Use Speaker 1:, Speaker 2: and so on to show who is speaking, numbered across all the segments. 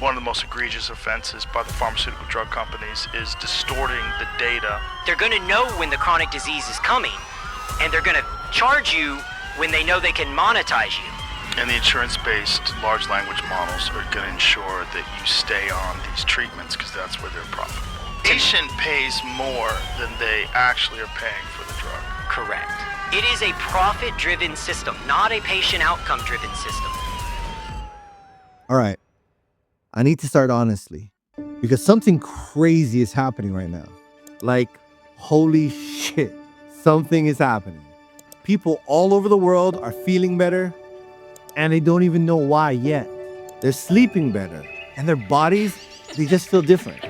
Speaker 1: One of the most egregious offenses by the pharmaceutical drug companies is distorting the data.
Speaker 2: They're going to know when the chronic disease is coming, and they're going to charge you when they know they can monetize you.
Speaker 1: And the insurance-based large language models are going to ensure that you stay on these treatments because that's where they're profitable. Patient pays more than they actually are paying for the drug.
Speaker 2: Correct. It is a profit-driven system, not a patient outcome-driven system.
Speaker 3: All right. I need to start honestly because something crazy is happening right now. Like, holy shit, something is happening. People all over the world are feeling better and they don't even know why yet. They're sleeping better and their bodies, they just feel different.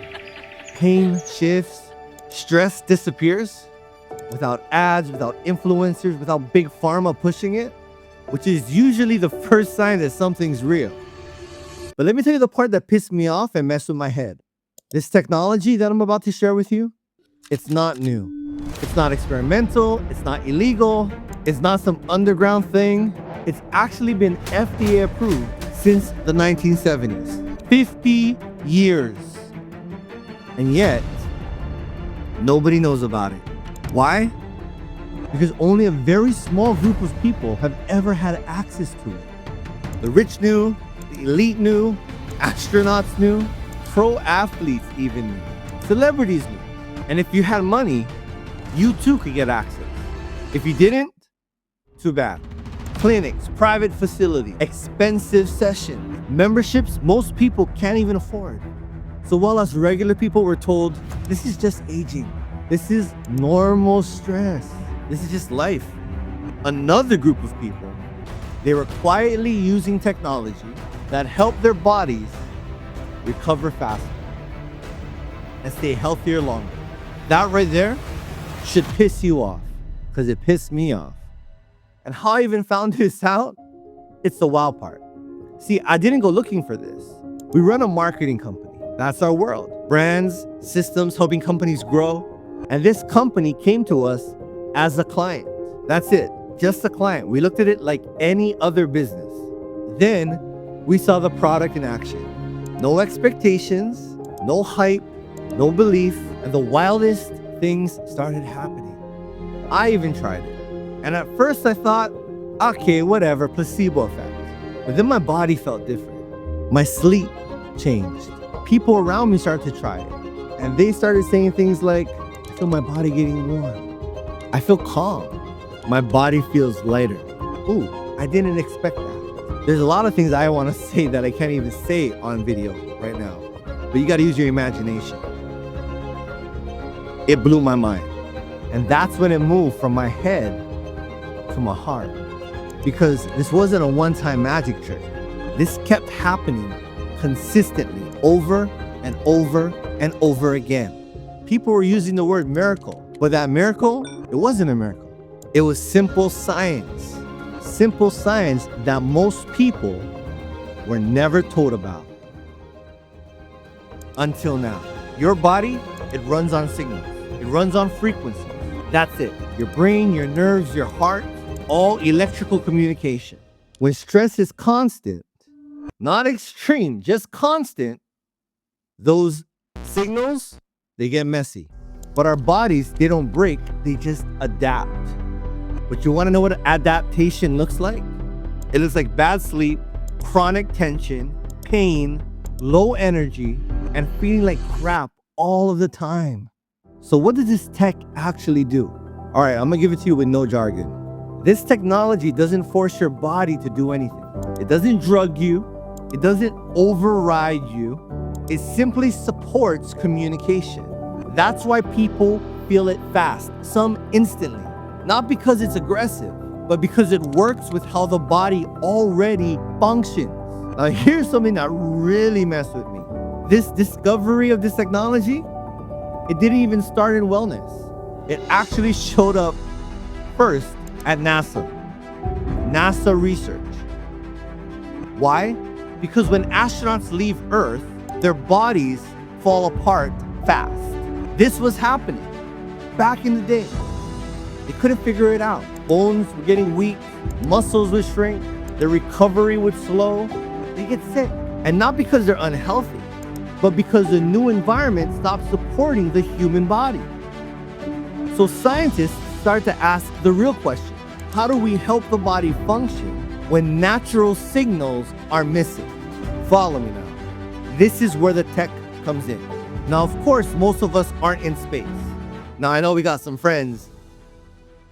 Speaker 3: Pain shifts, stress disappears without ads, without influencers, without big pharma pushing it, which is usually the first sign that something's real. But let me tell you the part that pissed me off and messed with my head. This technology that I'm about to share with you, it's not new. It's not experimental. It's not illegal. It's not some underground thing. It's actually been FDA approved since the 1970s. 50 years. And yet, nobody knows about it. Why? Because only a very small group of people have ever had access to it. The rich knew. The elite knew, astronauts knew, pro athletes even knew, celebrities knew. And if you had money, you too could get access. If you didn't, too bad. Clinics, private facilities, expensive sessions, memberships most people can't even afford. So while us regular people were told, this is just aging, this is normal stress, this is just life, another group of people, they were quietly using technology that help their bodies recover faster and stay healthier longer. That right there should piss you off because it pissed me off. And how I even found this out, it's the wow part. See, I didn't go looking for this. We run a marketing company. That's our world. Brands, systems, helping companies grow. And this company came to us as a client. That's it, just a client. We looked at it like any other business. Then we saw the product in action. No expectations, no hype, no belief, and the wildest things started happening. I even tried it. And at first I thought, okay, whatever, placebo effect. But then my body felt different. My sleep changed. People around me started to try it. And they started saying things like, I feel my body getting warm. I feel calm. My body feels lighter. Ooh, I didn't expect that. There's a lot of things I want to say that I can't even say on video right now. But you got to use your imagination. It blew my mind. And that's when it moved from my head to my heart. Because this wasn't a one-time magic trick. This kept happening consistently over and over and over again. People were using the word miracle. But that miracle, it wasn't a miracle. It was simple science. Simple science that most people were never told about. Until now. Your body, it runs on signals. It runs on frequencies. That's it. Your brain, your nerves, your heart, all electrical communication. When stress is constant, not extreme, just constant, those signals, they get messy. But our bodies, they don't break, they just adapt. But you want to know what adaptation looks like? It looks like bad sleep, chronic tension, pain, low energy, and feeling like crap all of the time. So what does this tech actually do? All right, I'm gonna give it to you with no jargon. This technology doesn't force your body to do anything. It doesn't drug you. It doesn't override you. It simply supports communication. That's why people feel it fast, some instantly. Not because it's aggressive, but because it works with how the body already functions. Now here's something that really messed with me. This discovery of this technology, it didn't even start in wellness. It actually showed up first at NASA research. Why? Because when astronauts leave Earth, their bodies fall apart fast. This was happening back in the day. They couldn't figure it out. Bones were getting weak, muscles would shrink, their recovery would slow, they get sick. And not because they're unhealthy, but because the new environment stops supporting the human body. So scientists start to ask the real question: how do we help the body function when natural signals are missing? Follow me now. This is where the tech comes in. Now, of course, most of us aren't in space. Now, I know we got some friends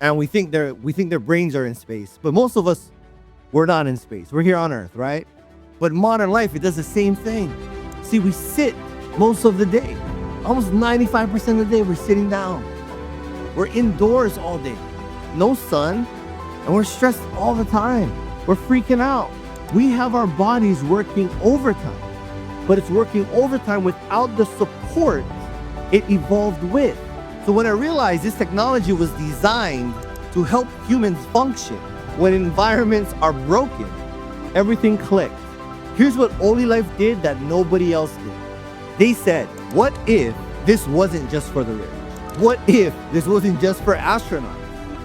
Speaker 3: and we think their brains are in space, but most of us, we're not in space. We're here on Earth, right? But modern life, it does the same thing. See, we sit most of the day. Almost 95% of the day, we're sitting down. We're indoors all day. No sun, and we're stressed all the time. We're freaking out. We have our bodies working overtime, but it's working overtime without the support it evolved with. So when I realized this technology was designed to help humans function when environments are broken, everything clicked. Here's what OlyLife did that nobody else did. They said, what if this wasn't just for the rich? What if this wasn't just for astronauts?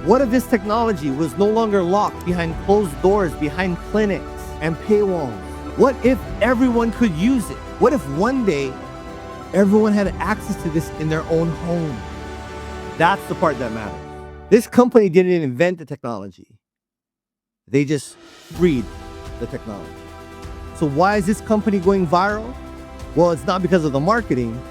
Speaker 3: What if this technology was no longer locked behind closed doors, behind clinics and paywalls? What if everyone could use it? What if one day everyone had access to this in their own home? That's the part that matters. This company didn't invent the technology. They just freed the technology. So why is this company going viral? Well, it's not because of the marketing,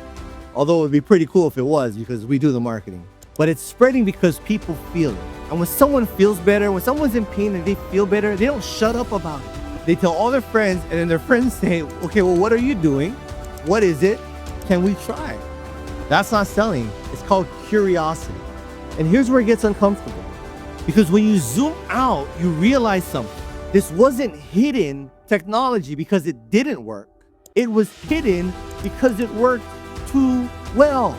Speaker 3: although it would be pretty cool if it was, because we do the marketing. But it's spreading because people feel it. And when someone feels better, when someone's in pain and they feel better, they don't shut up about it. They tell all their friends, and then their friends say, okay, well, what are you doing? What is it? Can we try? That's not selling. It's called curiosity. And here's where it gets uncomfortable. Because when you zoom out, you realize something. This wasn't hidden technology because it didn't work. It was hidden because it worked too well.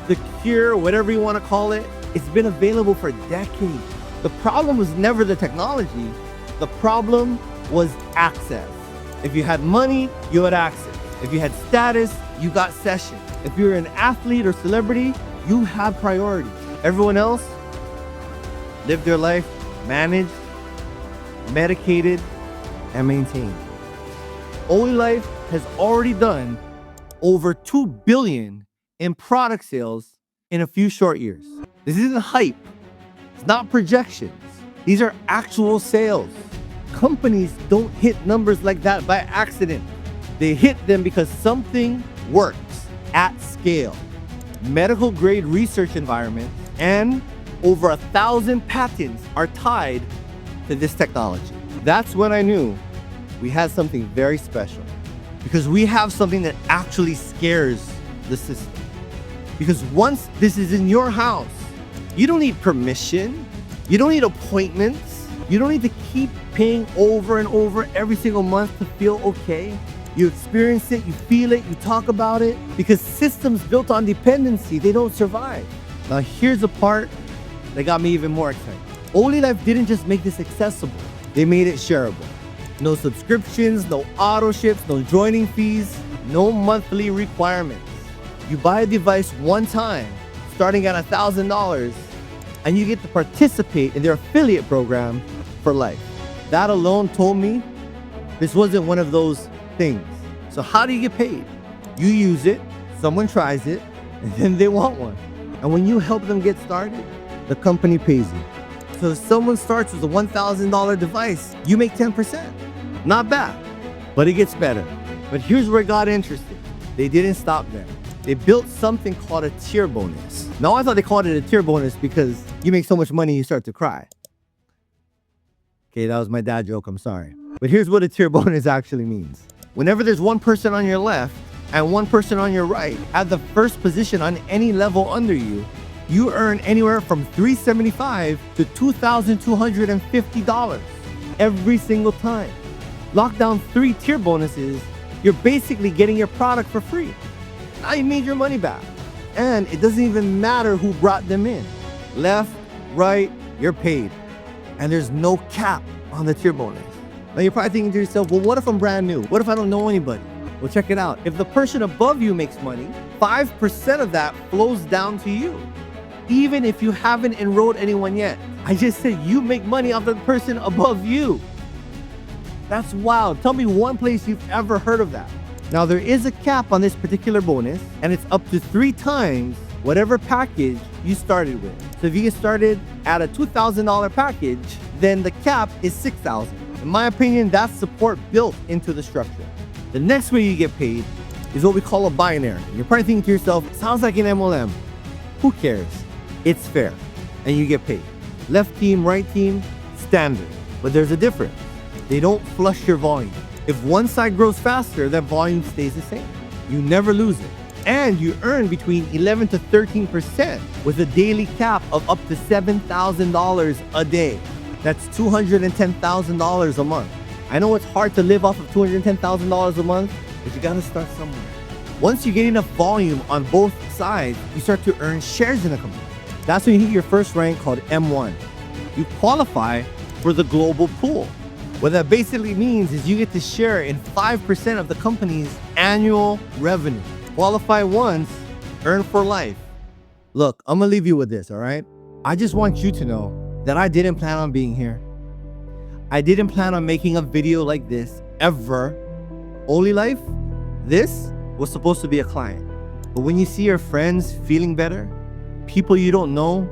Speaker 3: The cure, whatever you want to call it, it's been available for decades. The problem was never the technology. The problem was access. If you had money, you had access. If you had status, you got session. If you're an athlete or celebrity, you had priority. Everyone else lived their life managed, medicated, and maintained. OlyLife has already done over $2 billion in product sales in a few short years. This isn't hype. It's not projections. These are actual sales. Companies don't hit numbers like that by accident. They hit them because something works at scale. Medical grade research environments and over 1,000 patents are tied to this technology. That's when I knew we had something very special, because we have something that actually scares the system. Because once this is in your house, you don't need permission, you don't need appointments, you don't need to keep paying over and over every single month to feel okay. You experience it, you feel it, you talk about it, because systems built on dependency, they don't survive. Now here's the part that got me even more excited. OlyLife didn't just make this accessible, they made it shareable. No subscriptions, no auto ships, no joining fees, no monthly requirements. You buy a device one time, starting at $1,000, and you get to participate in their affiliate program for life. That alone told me this wasn't one of those things. So how do you get paid? You use it, someone tries it, and then they want one. And when you help them get started, the company pays you. So if someone starts with a $1,000 device, you make 10%. Not bad, but it gets better. But here's where it got interesting. They didn't stop there. They built something called a tier bonus. Now I thought they called it a tier bonus because you make so much money you start to cry. Okay, that was my dad joke, I'm sorry. But here's what a tier bonus actually means. Whenever there's one person on your left and one person on your right at the first position on any level under you, you earn anywhere from $375 to $2,250 every single time. Lock down 3 tier bonuses, you're basically getting your product for free. Now you made your money back. And it doesn't even matter who brought them in. Left, right, you're paid. And there's no cap on the tier bonus. Now you're probably thinking to yourself, well, what if I'm brand new? What if I don't know anybody? Well, check it out. If the person above you makes money, 5% of that flows down to you, even if you haven't enrolled anyone yet. I just said you make money off the person above you. That's wild. Tell me one place you've ever heard of that. Now, there is a cap on this particular bonus, and it's up to 3 times whatever package you started with. So if you get started at a $2,000 package, then the cap is $6,000. In my opinion, that's support built into the structure. The next way you get paid is what we call a binary. You're probably thinking to yourself, it sounds like an MLM. Who cares? It's fair, and you get paid. Left team, right team, standard. But there's a difference. They don't flush your volume. If one side grows faster, that volume stays the same. You never lose it. And you earn between 11 to 13% with a daily cap of up to $7,000 a day. That's $210,000 a month. I know it's hard to live off of $210,000 a month, but you gotta start somewhere. Once you get enough volume on both sides, you start to earn shares in a company. That's when you hit your first rank called M1. You qualify for the global pool. What that basically means is you get to share in 5% of the company's annual revenue. Qualify once, earn for life. Look, I'm gonna leave you with this, all right? I just want you to know that I didn't plan on being here. I didn't plan on making a video like this ever. OlyLife, this was supposed to be a client. But when you see your friends feeling better, people you don't know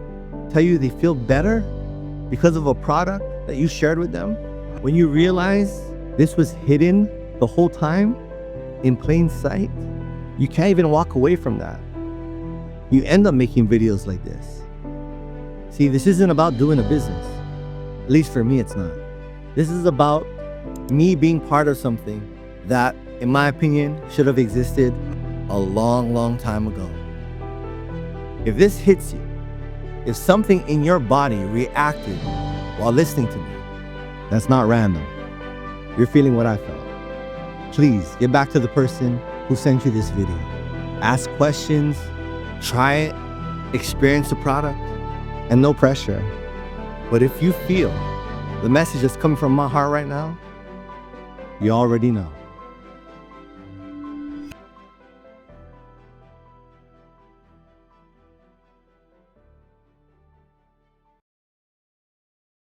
Speaker 3: tell you they feel better because of a product that you shared with them, when you realize this was hidden the whole time in plain sight, you can't even walk away from that. You end up making videos like this. See, this isn't about doing a business. At least for me, it's not. This is about me being part of something that, in my opinion, should have existed a long, long time ago. If this hits you, if something in your body reacted while listening to me, that's not random. You're feeling what I felt. Please get back to the person who sent you this video. Ask questions, try it, experience the product, and no pressure. But if you feel the message that's coming from my heart right now, you already know.